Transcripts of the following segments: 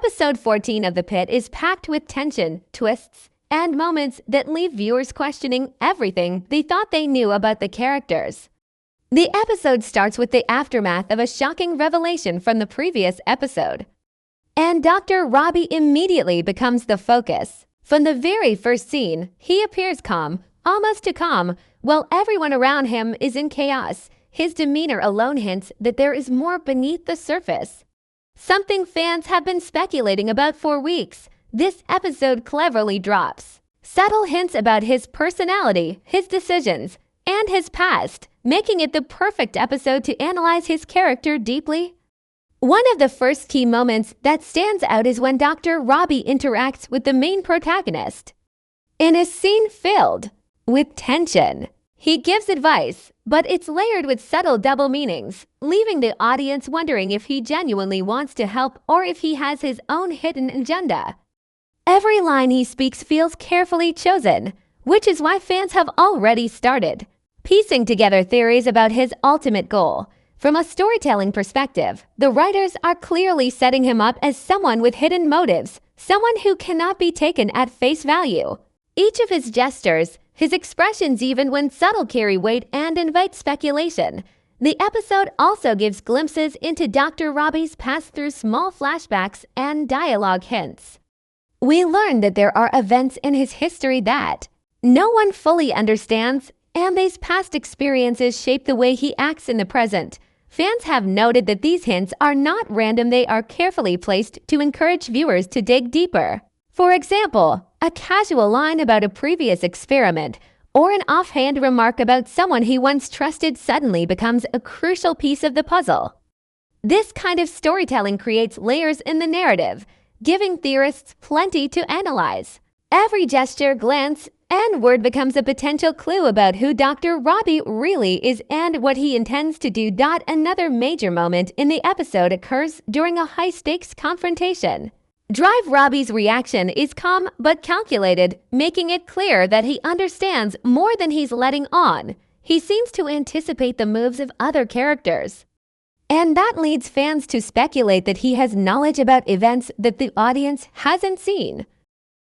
Episode 14 of The Pit is packed with tension, twists, and moments that leave viewers questioning everything they thought they knew about the characters. The episode starts with the aftermath of a shocking revelation from the previous episode. And Dr. Robby immediately becomes the focus. From the very first scene, he appears calm, almost too calm, while everyone around him is in chaos. His demeanor alone hints that there is more beneath the surface. Something fans have been speculating about for weeks. This episode cleverly drops subtle hints about his personality, his decisions, and his past, making it the perfect episode to analyze his character deeply. One of the first key moments that stands out is when Dr. Robby interacts with the main protagonist. In a scene filled with tension, he gives advice, but it's layered with subtle double meanings, leaving the audience wondering if he genuinely wants to help or if he has his own hidden agenda. Every line he speaks feels carefully chosen, which is why fans have already started piecing together theories about his ultimate goal. From a storytelling perspective, the writers are clearly setting him up as someone with hidden motives, someone who cannot be taken at face value. Each of his gestures, his expressions even when subtle, carry weight and invite speculation. The episode also gives glimpses into Dr. Robby's past through small flashbacks and dialogue hints. We learn that there are events in his history that no one fully understands, and these past experiences shape the way he acts in the present. Fans have noted that these hints are not random, they are carefully placed to encourage viewers to dig deeper. For example, a casual line about a previous experiment or an offhand remark about someone he once trusted suddenly becomes a crucial piece of the puzzle. This kind of storytelling creates layers in the narrative, giving theorists plenty to analyze. Every gesture, glance, and word becomes a potential clue about who Dr. Robby really is and what he intends to do. Another major moment in the episode occurs during a high-stakes confrontation. Robby's reaction is calm but calculated, making it clear that he understands more than he's letting on. He seems to anticipate the moves of other characters. And that leads fans to speculate that he has knowledge about events that the audience hasn't seen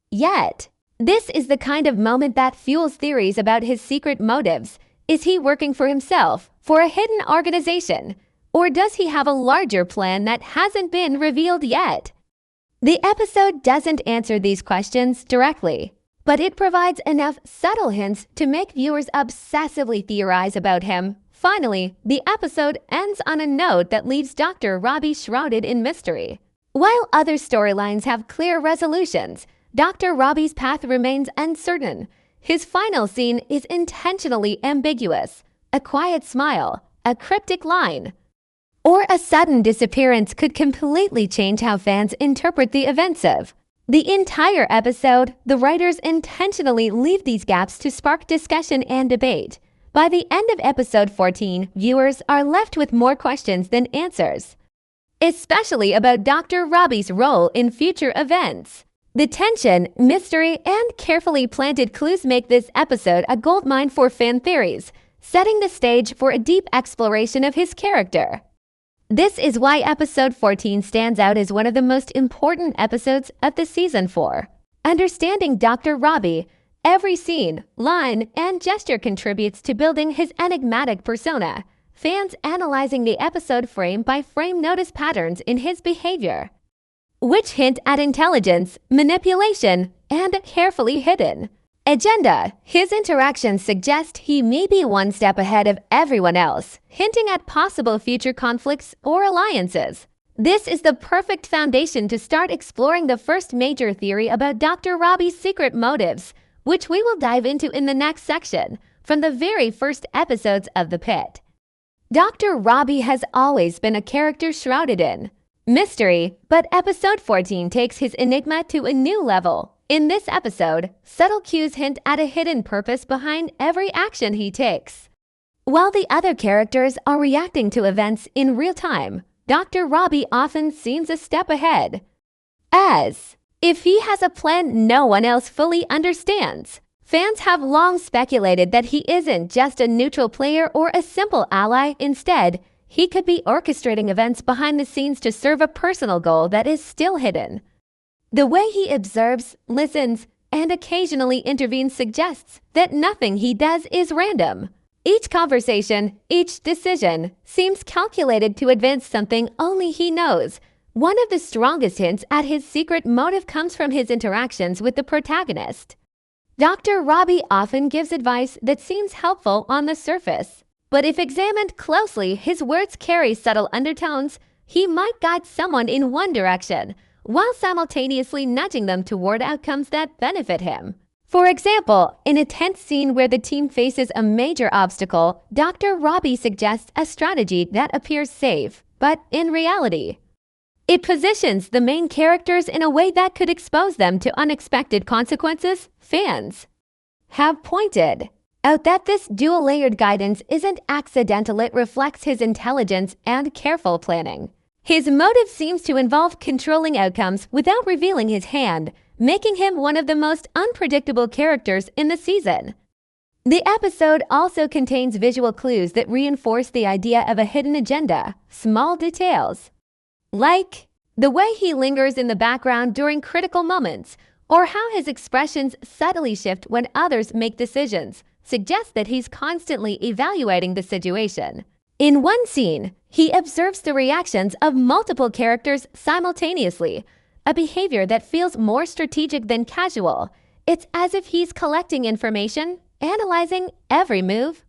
yet. This is the kind of moment that fuels theories about his secret motives. Is he working for himself, for a hidden organization, or does he have a larger plan that hasn't been revealed yet? The episode doesn't answer these questions directly, but it provides enough subtle hints to make viewers obsessively theorize about him. Finally, the episode ends on a note that leaves Dr. Robby shrouded in mystery. While other storylines have clear resolutions, Dr. Robby's path remains uncertain. His final scene is intentionally ambiguous. A quiet smile, a cryptic line, or a sudden disappearance could completely change how fans interpret the events of the entire episode. The writers intentionally leave these gaps to spark discussion and debate. By the end of episode 14, viewers are left with more questions than answers, especially about Dr. Robby's role in future events. The tension, mystery, and carefully planted clues make this episode a goldmine for fan theories, setting the stage for a deep exploration of his character. This is why episode 14 stands out as one of the most important episodes of the season 4. Understanding Dr. Robby, every scene, line, and gesture contributes to building his enigmatic persona. Fans analyzing the episode frame by frame notice patterns in his behavior, which hint at intelligence, manipulation, and carefully hidden agenda. His interactions suggest he may be one step ahead of everyone else, hinting at possible future conflicts or alliances. This is the perfect foundation to start exploring the first major theory about Dr. Robby's secret motives, which we will dive into in the next section. From the very first episodes of The Pit, Dr. Robby has always been a character shrouded in mystery, but episode 14 takes his enigma to a new level. In this episode, subtle cues hint at a hidden purpose behind every action he takes. While the other characters are reacting to events in real time, Dr. Robby often seems a step ahead, as if he has a plan no one else fully understands. Fans have long speculated that he isn't just a neutral player or a simple ally. Instead, he could be orchestrating events behind the scenes to serve a personal goal that is still hidden. The way he observes, listens, and occasionally intervenes suggests that nothing he does is random. Each conversation, each decision, seems calculated to advance something only he knows. One of the strongest hints at his secret motive comes from his interactions with the protagonist. Dr. Robby often gives advice that seems helpful on the surface, but if examined closely, his words carry subtle undertones. He might guide someone in one direction, while simultaneously nudging them toward outcomes that benefit him. For example, in a tense scene where the team faces a major obstacle, Dr. Robby suggests a strategy that appears safe, but in reality, it positions the main characters in a way that could expose them to unexpected consequences. Fans have pointed out that this dual-layered guidance isn't accidental. It reflects his intelligence and careful planning. His motive seems to involve controlling outcomes without revealing his hand, making him one of the most unpredictable characters in the season. The episode also contains visual clues that reinforce the idea of a hidden agenda. Small details, like the way he lingers in the background during critical moments, or how his expressions subtly shift when others make decisions, suggest that he's constantly evaluating the situation. In one scene, he observes the reactions of multiple characters simultaneously, a behavior that feels more strategic than casual. It's as if he's collecting information, analyzing every move,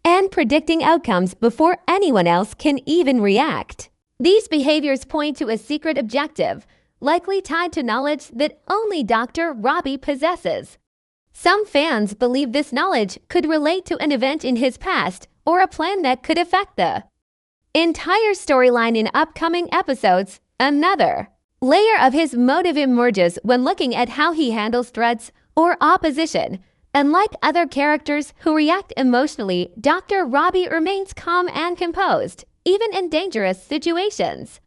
and predicting outcomes before anyone else can even react. These behaviors point to a secret objective, likely tied to knowledge that only Dr. Robby possesses. Some fans believe this knowledge could relate to an event in his past or a plan that could affect the entire storyline in upcoming episodes. Another layer of his motive emerges when looking at how he handles threats or opposition. Unlike other characters who react emotionally, Dr. Robby remains calm and composed, even in dangerous situations.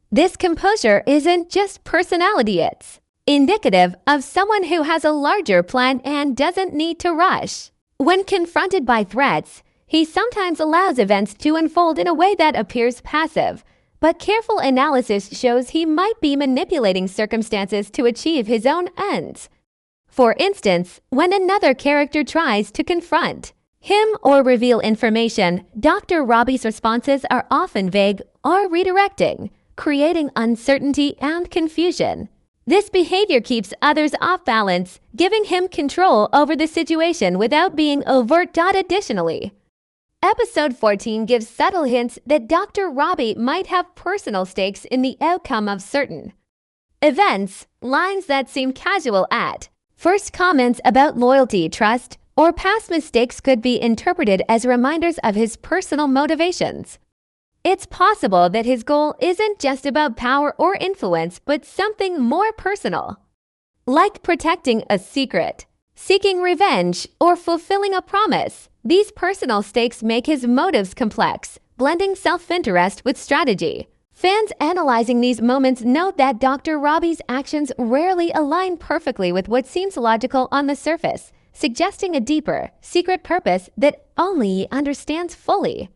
This composure isn't just personality, it's indicative of someone who has a larger plan and doesn't need to rush. When confronted by threats, he sometimes allows events to unfold in a way that appears passive, but careful analysis shows he might be manipulating circumstances to achieve his own ends. For instance, when another character tries to confront him or reveal information, Dr. Robby's responses are often vague or redirecting, creating uncertainty and confusion. This behavior keeps others off balance, giving him control over the situation without being overt. Additionally, Episode 14 gives subtle hints that Dr. Robby might have personal stakes in the outcome of certain events, lines that seem casual at first. Comments about loyalty, trust, or past mistakes could be interpreted as reminders of his personal motivations. It's possible that his goal isn't just about power or influence, but something more personal, like protecting a secret, seeking revenge, or fulfilling a promise. These personal stakes make his motives complex, blending self-interest with strategy. Fans analyzing these moments note that Dr. Robby's actions rarely align perfectly with what seems logical on the surface, suggesting a deeper, secret purpose that only he understands fully.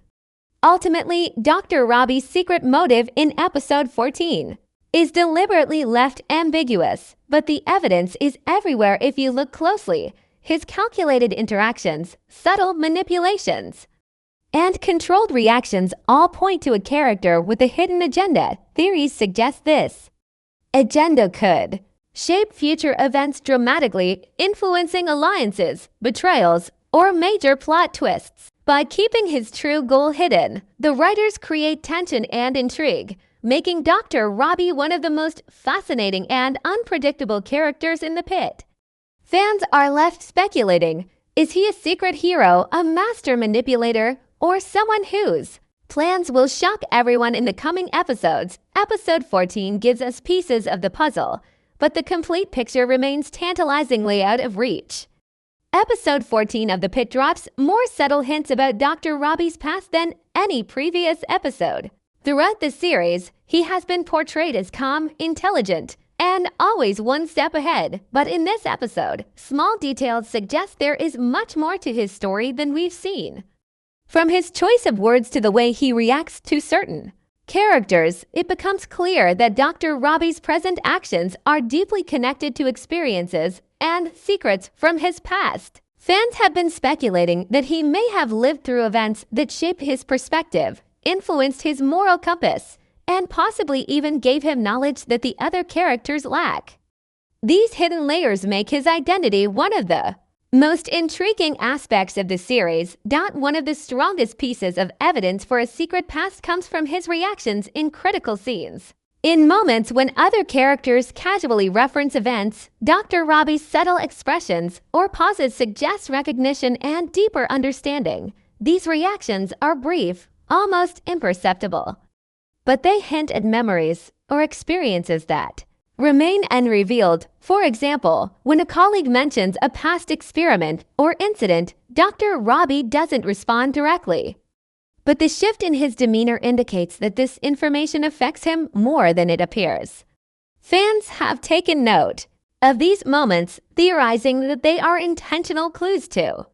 Ultimately, Dr. Robby's secret motive in Episode 14 is deliberately left ambiguous, but the evidence is everywhere if you look closely. His calculated interactions, subtle manipulations, and controlled reactions all point to a character with a hidden agenda. Theories suggest this agenda could shape future events dramatically, influencing alliances, betrayals, or major plot twists. By keeping his true goal hidden, the writers create tension and intrigue, making Dr. Robby one of the most fascinating and unpredictable characters in the Pitt. Fans are left speculating, is he a secret hero, a master manipulator, or someone whose plans will shock everyone in the coming episodes? Episode 14 gives us pieces of the puzzle, but the complete picture remains tantalizingly out of reach. Episode 14 of The Pitt drops more subtle hints about Dr. Robby's past than any previous episode. Throughout the series, he has been portrayed as calm, intelligent, and always one step ahead. But in this episode, small details suggest there is much more to his story than we've seen. From his choice of words to the way he reacts to certain characters, it becomes clear that Dr. Robby's present actions are deeply connected to experiences and secrets from his past. Fans have been speculating that he may have lived through events that shaped his perspective, influenced his moral compass, and possibly even gave him knowledge that the other characters lack. These hidden layers make his identity one of the most intriguing aspects of the series. One of the strongest pieces of evidence for a secret past comes from his reactions in critical scenes. In moments when other characters casually reference events, Dr. Robby's subtle expressions or pauses suggest recognition and deeper understanding. These reactions are brief, almost imperceptible, but they hint at memories or experiences that remain unrevealed. For example, when a colleague mentions a past experiment or incident, Dr. Robby doesn't respond directly. But the shift in his demeanor indicates that this information affects him more than it appears. Fans have taken note of these moments, theorizing that they are intentional clues to